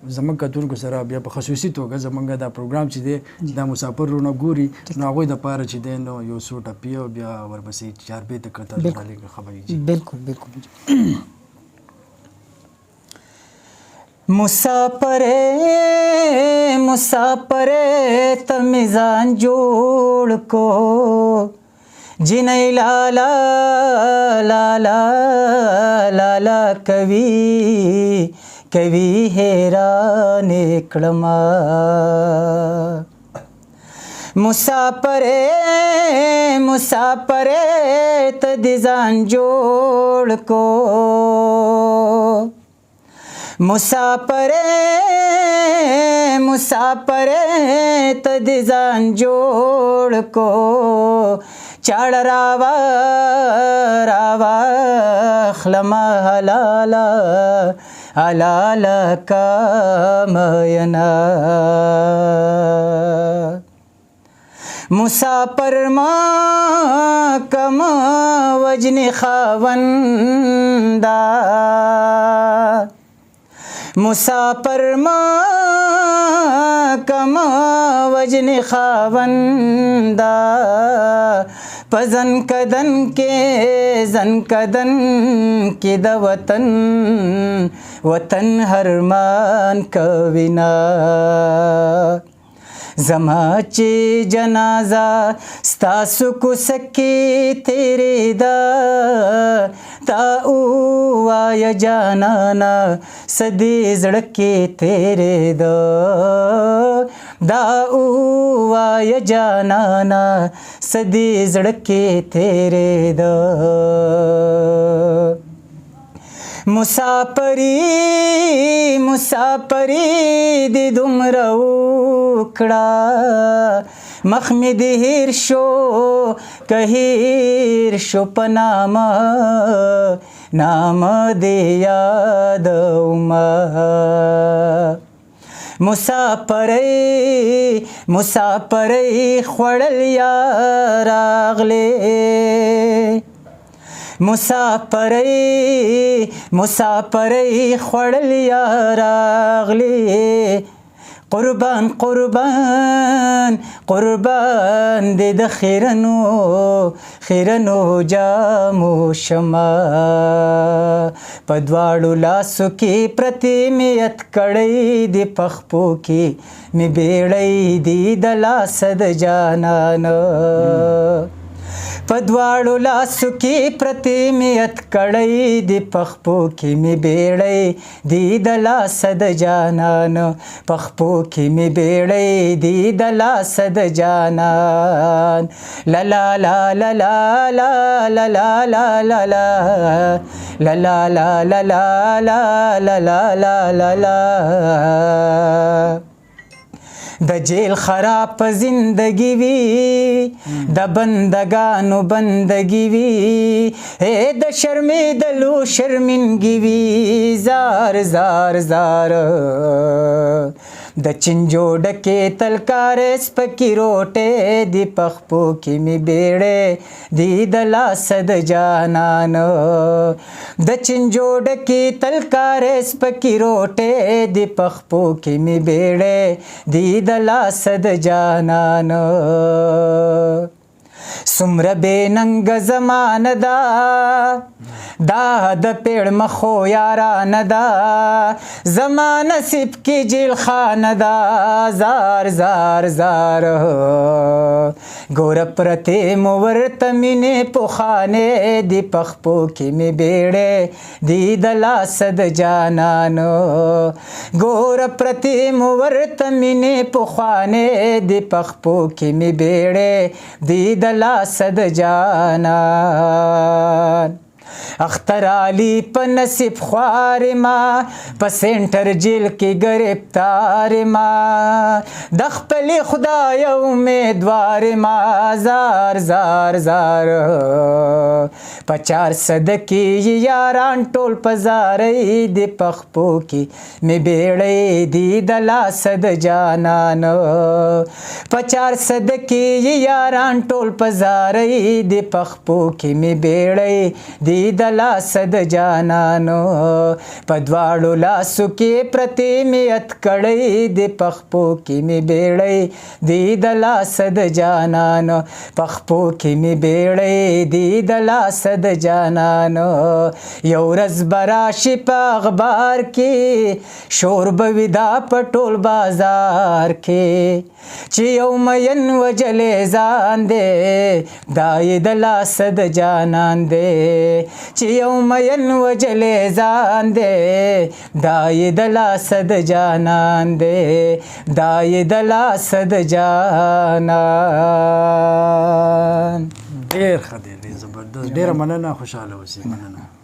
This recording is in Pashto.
زمونږ کتونکو سره بیا په خصوصي توګه زمونږ دا پروګرام چې دی دا مسافرونه ګوري نو هغوی دپاره چې دی نو یو څو ټپې او بیا ورپسې چاربې ته کتل خبرې بالکل بالکل مسافر ته مې ځان جوړ کو جنۍ لالا لالا لالا کوي حیران کړما مسافر ته دې ځان جوړ کو مسافر ته دې ځان جوړ کو چاړ راوا خلما حلالا حلالا کامينا مسافر ما کم وجنی خاوندا مسافر ما کم وجنی خاوندا پزن کدن کې د وطن هرمان کوینا زما چې جنازه ستاسو کوڅه کې تېرېده تا ووایه جانانه څه دې زړه کې تېرېده دا ووایه جانانه څه دې زړه کې تېرېده مسافري دې دومره وکړه مخ مې دې هېر شو که هېر شو په نامه دې یادومه مسافرۍ خوړل یا راغلې مسافرۍ خوړل یا راغلې قربان دې د خیرنو جامو شمه په دواړو لاسو کې پرتې مې یت کړی دې پخپو کې مې بیړۍ دې د لاسه د جانانه په دواړو لاسو کې پرتې مې یت کړی دې پخپو کې مې بیړۍ دې د لاسه د جانان پخپو کې مې بیړۍ دې د لاسه د جانان لا لا لا لا لا لا لا لا لا لا لا لا لا لا لا لا لا لا لا د جیل خراب زندگی وی د بندگانو بندگی وی د شرمیدلو شرمنگی وی زار زار زار د چنجو ډکې تلکارې سپکې روټې دی پخپو کې مې بیړې دی د لاسه د جانان د چنجو ډکې تلکارې سپکې روټې دی پخپو کې مې بیړې دی د لاسه د جانان سمره بے ننگ زمانه دا د پیړ مخو یارانه دا زما نصیب کې جیل خانه دا زار زار زار ګور پرته مو ورته مینې پوخانې دی پخپو کې مې بیړې دی د لاسه د جانان ګور پرته مو ورته مینې پوخانې دی پخپو کې مې بیړې دی د لاسه د جانان اختر علی په نصیب خوار ما په سینټر جیل کې گرفتار ما د خپل خدای امیدوار ما زار زار زار په 400 کې یاران ټول پزارې دی پخپو کې مې بیړې دی د لاسه د جانان په 400 کې یاران ټول پزارې دی پخپو کې مې بیړې دی د لاسه د جانانو په دواړو لاسو کې پرتې مې اتکړۍ د پخپو کې مې بیړۍ دی د لاسه د جانانو پخپو کې مې بیړۍ دی د لاسه د جانانو یو ورځ به راشي په اخبار کې شور به وي دا په ټول بازار کې چې یو مین وجلې ځان دی دا یې د لاسه د جانان دی چې یو مین وجلې ځان دی دا یې د لاسه د جانان دی دا یې د لاسه د جانان. ډېر ښه دی، ډېر زبردست، ډېره مننه، خوشحاله اوسئ. مننه.